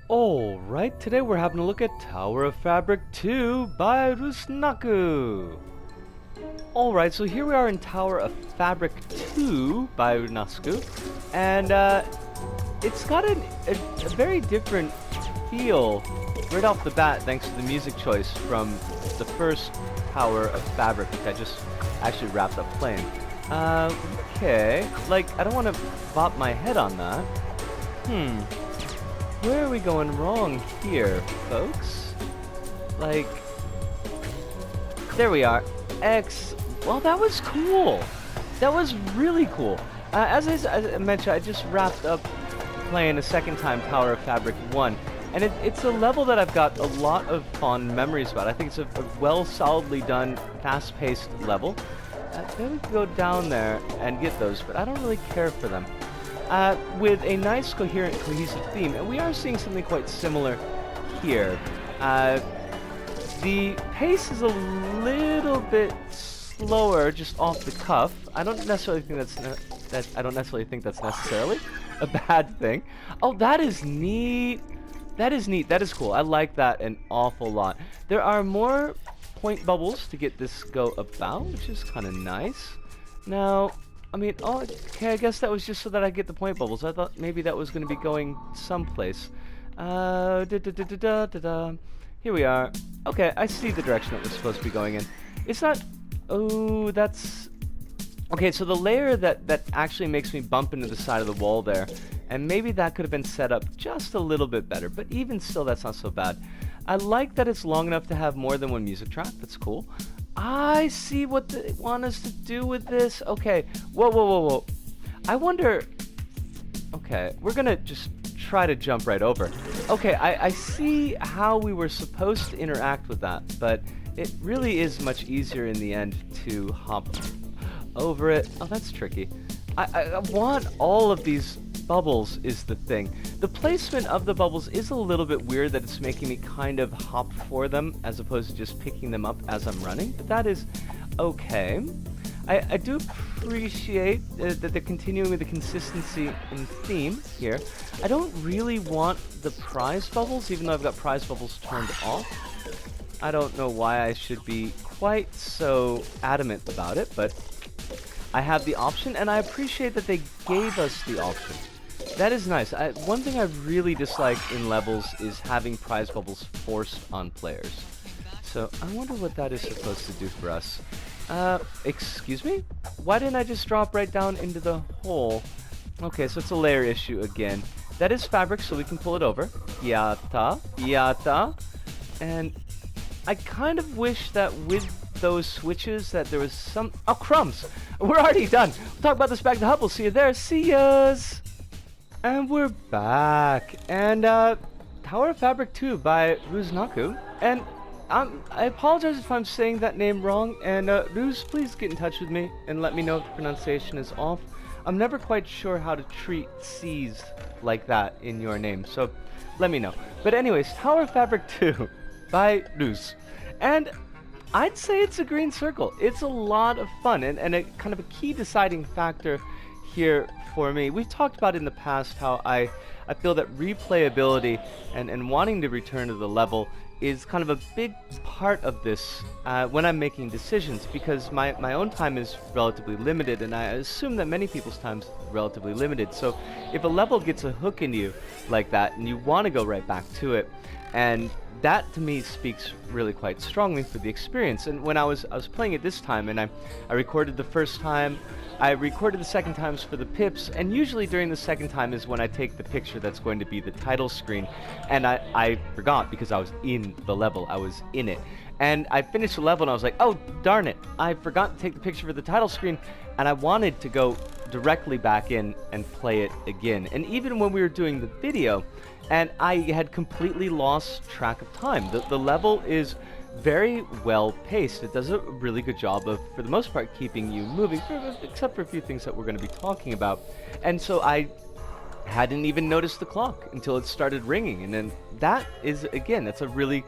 Alright, today we're having a look at Tower of Fabric 2 by Rusnaku. Alright, so here we are in Tower of Fabric 2 by Rusnaku, and it's got a very different feel right off the bat thanks to the music choice from the first Tower of Fabric, which I just actually wrapped up playing. Okay, like, I don't want to bop my head on that. Where are we going wrong here, folks? Like, there we are. Well, that was cool. That was really cool. As I mentioned, I just wrapped up playing a second time Tower of Fabric 1. And it's a level that I've got a lot of fond memories about. I think it's a well, solidly done, fast-paced level. Maybe we could go down there and get those, but I don't really care for them. With a nice, coherent, cohesive theme, and we are seeing something quite similar here. The pace is a little bit slower, just off the cuff. I don't necessarily think that's necessarily a bad thing. Oh, that is neat. That is neat. That is cool. I like that an awful lot. There are more point bubbles to get this go about, which is kind of nice. Now, I mean, oh, okay, I guess that was just so that I get the point bubbles. I thought maybe that was going to be going someplace. Here we are. Okay, I see the direction that we're supposed to be going in. It's not... Oh, that's... Okay, so the layer that actually makes me bump into the side of the wall there, and maybe that could have been set up just a little bit better, but even still, that's not so bad. I like that it's long enough to have more than one music track. That's cool. I see what they want us to do with this. Okay. Whoa. I wonder... Okay, we're gonna just try to jump right over. Okay, I see how we were supposed to interact with that, but it really is much easier in the end to hop over it. Oh, that's tricky. I want all of these bubbles is the thing. The placement of the bubbles is a little bit weird, that it's making me kind of hop for them as opposed to just picking them up as I'm running, but that is okay. I do appreciate that they're continuing with the consistency in theme here. I don't really want the prize bubbles, even though I've got prize bubbles turned off. I don't know why I should be quite so adamant about it, but I have the option, and I appreciate that they gave us the option. That is nice. One thing I really dislike in levels is having prize bubbles forced on players. So I wonder what that is supposed to do for us. Excuse me? Why didn't I just drop right down into the hole? Okay, so it's a layer issue again. That is fabric, so we can pull it over. Yata. And I kind of wish that with those switches that there was some... Oh, crumbs! We're already done. We'll talk about this back to Hub. We'll see you there. See yas! And we're back. And, Tower of Fabric 2 by Rusnaku. And, I apologize if I'm saying that name wrong. And, Ruz, please get in touch with me and let me know if the pronunciation is off. I'm never quite sure how to treat C's like that in your name, so let me know. But anyways, Tower of Fabric 2 by Ruz. And I'd say it's a green circle. It's a lot of fun, and a kind of a key deciding factor here for me. We've talked about in the past how I feel that replayability and wanting to return to the level is kind of a big part of this when I'm making decisions, because my own time is relatively limited, and I assume that many people's time is relatively limited. So if a level gets a hook in you like that and you want to go right back to it, and that to me speaks really quite strongly for the experience. And when I was playing it this time, and I recorded the first time, I recorded the second times for the pips, and usually during the second time is when I take the picture that's going to be the title screen, and I forgot because I was in the level, I was in it. And I finished the level and I was like, oh darn it, I forgot to take the picture for the title screen, and I wanted to go directly back in and play it again. And even when we were doing the video, and I had completely lost track of time. The level is very well paced. It does a really good job of, for the most part, keeping you moving, except for a few things that we're going to be talking about. And so I hadn't even noticed the clock until it started ringing. And then that is, again, that's a really,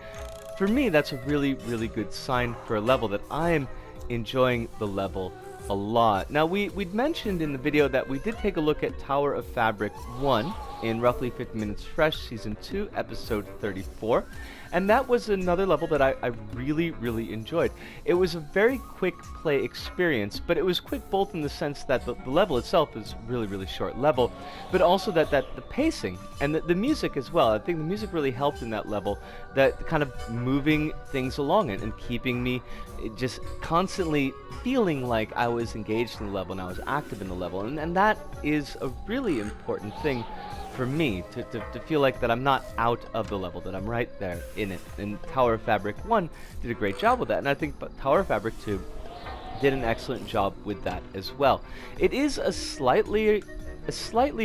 for me, that's a really, really good sign for a level that I am enjoying the level a lot. Now, we'd mentioned in the video that we did take a look at Tower of Fabric 1 in roughly 50 Minutes Fresh, Season 2, Episode 34. And that was another level that I really, really enjoyed. It was a very quick play experience, but it was quick both in the sense that the level itself is really, really short level, but also that the pacing and the music as well. I think the music really helped in that level, that kind of moving things along and keeping me just constantly feeling like I was engaged in the level and I was active in the level. And that is a really important thing for me, to feel like that I'm not out of the level, that I'm right there in it. And Tower of Fabric 1 did a great job with that, and I think Tower of Fabric 2 did an excellent job with that as well. It is a slightly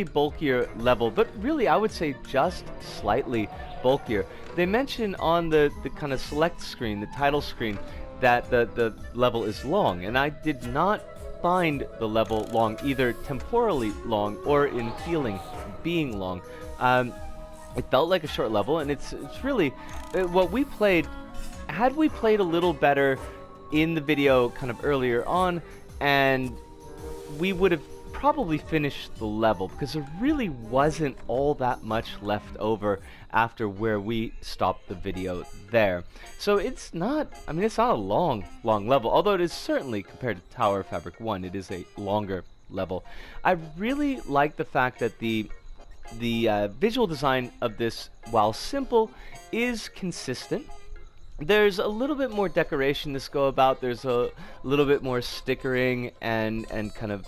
bulkier level, but really I would say just slightly bulkier. They mention on the kind of select screen, the title screen, that the level is long, and I did not find the level long, either temporally long or in feeling being long. It felt like a short level, and it's really what we played. Had we played a little better in the video kind of earlier on, and we would have probably finished the level, because there really wasn't all that much left over after where we stopped the video there. So it's not, I mean, it's not a long level, although it is certainly, compared to Tower of Fabric 1, it is a longer level. I really like the fact that the visual design of this, while simple, is consistent. There's a little bit more decoration to go about. There's a little bit more stickering and kind of,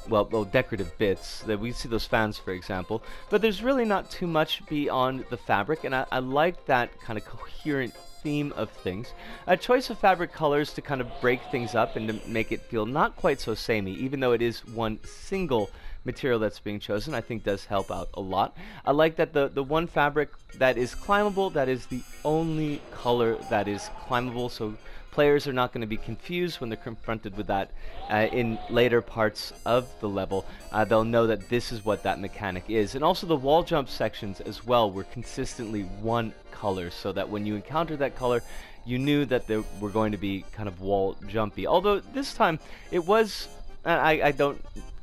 well, decorative bits that we see, those fans, for example. But there's really not too much beyond the fabric, and I like that kind of coherent theme of things. A choice of fabric colors to kind of break things up and to make it feel not quite so samey, even though it is one single material that's being chosen, I think does help out a lot. I like that the one fabric that is climbable, that is the only color that is climbable, so players are not going to be confused when they're confronted with that in later parts of the level. They'll know that this is what that mechanic is. And also the wall jump sections as well were consistently one color, so that when you encountered that color, you knew that they were going to be kind of wall jumpy. Although this time it was, I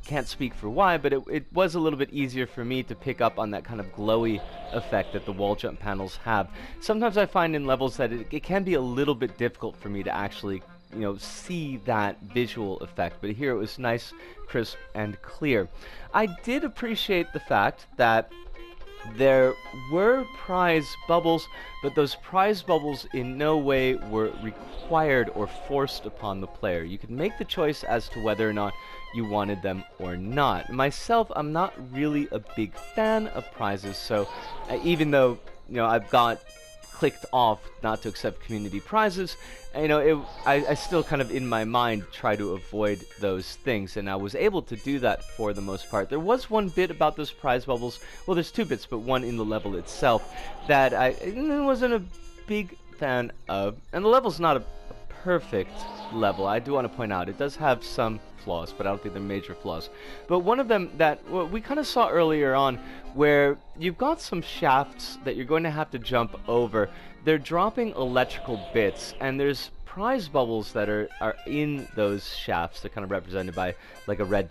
can't speak for why, but it was a little bit easier for me to pick up on that kind of glowy effect that the wall jump panels have. Sometimes I find in levels that it can be a little bit difficult for me to actually, you know, see that visual effect, but here it was nice, crisp, and clear. I did appreciate the fact that there were prize bubbles, but those prize bubbles in no way were required or forced upon the player. You could make the choice as to whether or not you wanted them or not. Myself, I'm not really a big fan of prizes, so even though, you know, I've got clicked off not to accept community prizes, you know, I still kind of in my mind try to avoid those things, and I was able to do that for the most part. There was one bit about those prize bubbles, well, there's two bits, but one in the level itself that I wasn't a big fan of, and the level's not a perfect level. I do want to point out it does have some flaws, but I don't think they're major flaws. But one of them that we kind of saw earlier on, where you've got some shafts that you're going to have to jump over. They're dropping electrical bits, and there's prize bubbles that are in those shafts. They're kind of represented by like a red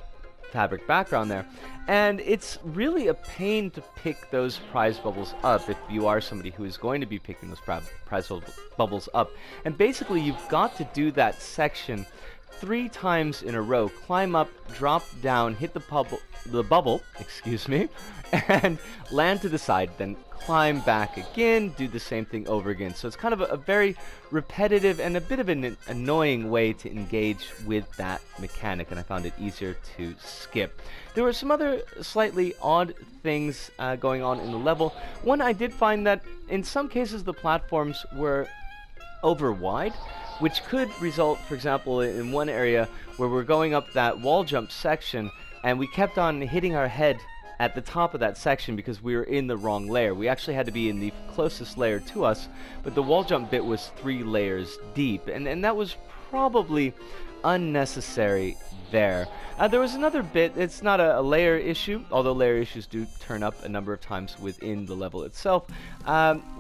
fabric background there, and it's really a pain to pick those prize bubbles up if you are somebody who is going to be picking those prize bubbles up. And basically you've got to do that section 3 times in a row, climb up, drop down, hit the bubble, excuse me, and land to the side, then climb back again, do the same thing over again. So it's kind of a very repetitive and a bit of an annoying way to engage with that mechanic, and I found it easier to skip. There were some other slightly odd things going on in the level. One, I did find that in some cases the platforms were over wide, which could result, for example, in one area where we're going up that wall jump section and we kept on hitting our head at the top of that section because we were in the wrong layer. We actually had to be in the closest layer to us, but the wall jump bit was 3 layers deep, and that was probably unnecessary there. There was another bit, it's not a layer issue, although layer issues do turn up a number of times within the level itself,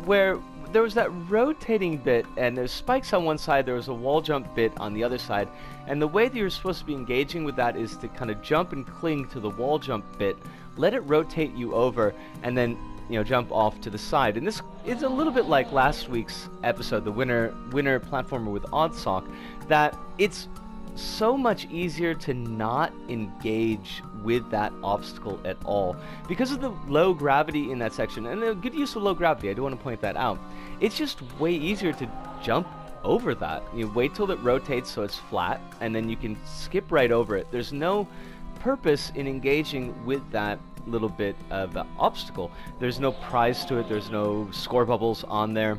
where there was that rotating bit, and there's spikes on one side, there was a wall jump bit on the other side, and the way that you're supposed to be engaging with that is to kind of jump and cling to the wall jump bit, let it rotate you over, and then jump off to the side. And this is a little bit like last week's episode, the winner platformer with Oddsock, that it's so much easier to not engage with that obstacle at all because of the low gravity in that section. And a good use of low gravity, I do want to point that out. It's just way easier to jump over that. You wait till it rotates so it's flat, and then you can skip right over it. There's no purpose in engaging with that little bit of obstacle. There's no prize to it, there's no score bubbles on there.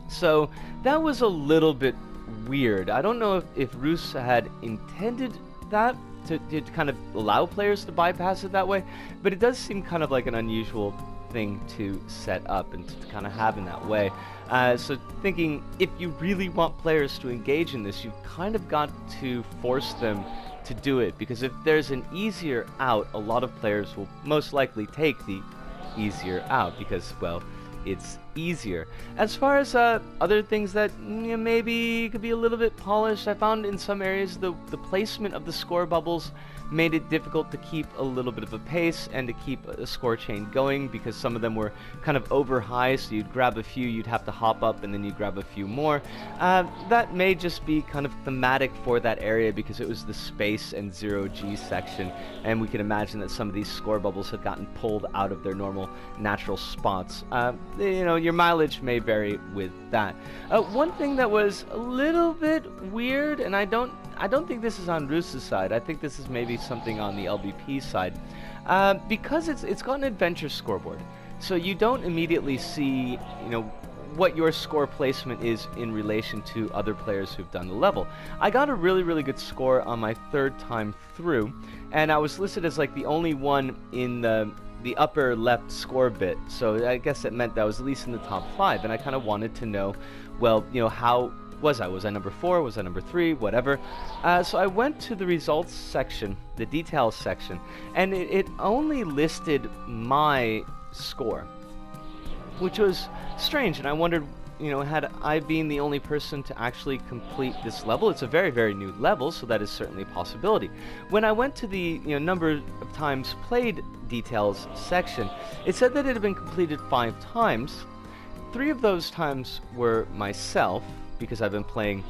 So that was a little bit weird. I don't know if Roos had intended that to kind of allow players to bypass it that way, but it does seem kind of like an unusual thing to set up and to kind of have in that way. So thinking, if you really want players to engage in this, you've kind of got to force them to do it, because if there's an easier out, a lot of players will most likely take the easier out because, well, it's easier. As far as other things that maybe could be a little bit polished, I found in some areas the placement of the score bubbles made it difficult to keep a little bit of a pace and to keep a score chain going, because some of them were kind of over high, so you'd grab a few, you'd have to hop up, and then you'd grab a few more. That may just be kind of thematic for that area because it was the space and 0G section, and we can imagine that some of these score bubbles had gotten pulled out of their normal natural spots. Your mileage may vary with that. One thing that was a little bit weird, and I don't think this is on Roos's side, I think this is maybe something on the LBP side, because it's got an adventure scoreboard, so you don't immediately see what your score placement is in relation to other players who've done the level. I got a really good score on my third time through, and I was listed as like the only one in the upper left score bit, so I guess it meant that I was at least in the top 5, and I kind of wanted to know, well, how was I? Was I number 4? Was I number 3? Whatever. So I went to the results section, the details section, and it only listed my score, which was strange, and I wondered, had I been the only person to actually complete this level? It's a very new level, so that is certainly a possibility. When I went to the number of times played details section, it said that it had been completed 5 times. 3 of those times were myself, because I've been playing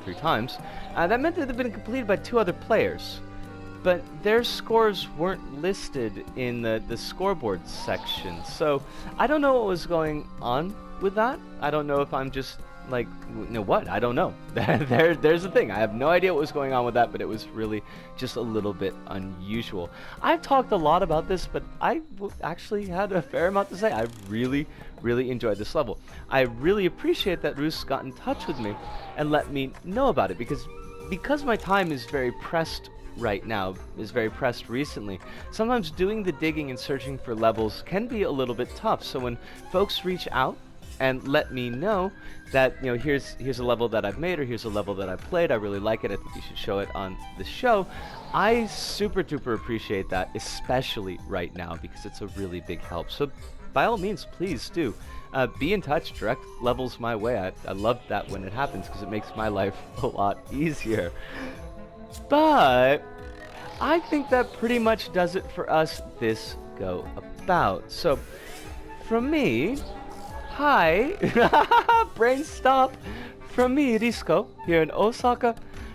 3 times. That meant that it had been completed by 2 other players, but their scores weren't listed in the scoreboard section. So I don't know what was going on with that. I don't know if I'm just like, what? I don't know. There's the thing. I have no idea what was going on with that, but it was really just a little bit unusual. I've talked a lot about this, but I actually had a fair amount to say. I really enjoyed this level. I really appreciate that Roos got in touch with me and let me know about it, because my time is very pressed right now, is very pressed recently. Sometimes doing the digging and searching for levels can be a little bit tough. So when folks reach out and let me know that, here's a level that I've made, or here's a level that I've played, I really like it, I think you should show it on the show, I super duper appreciate that, especially right now, because it's a really big help. So by all means, please do be in touch, direct levels my way. I love that when it happens, because it makes my life a lot easier. But I think that pretty much does it for us this go about. So from me, hi, brain stop, from me, Risco, here in Osaka,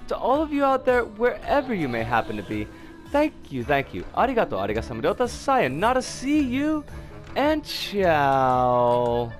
to all of you out there, wherever you may happen to be, thank you, arigato, arigasamurota, sayonara, see you, and ciao.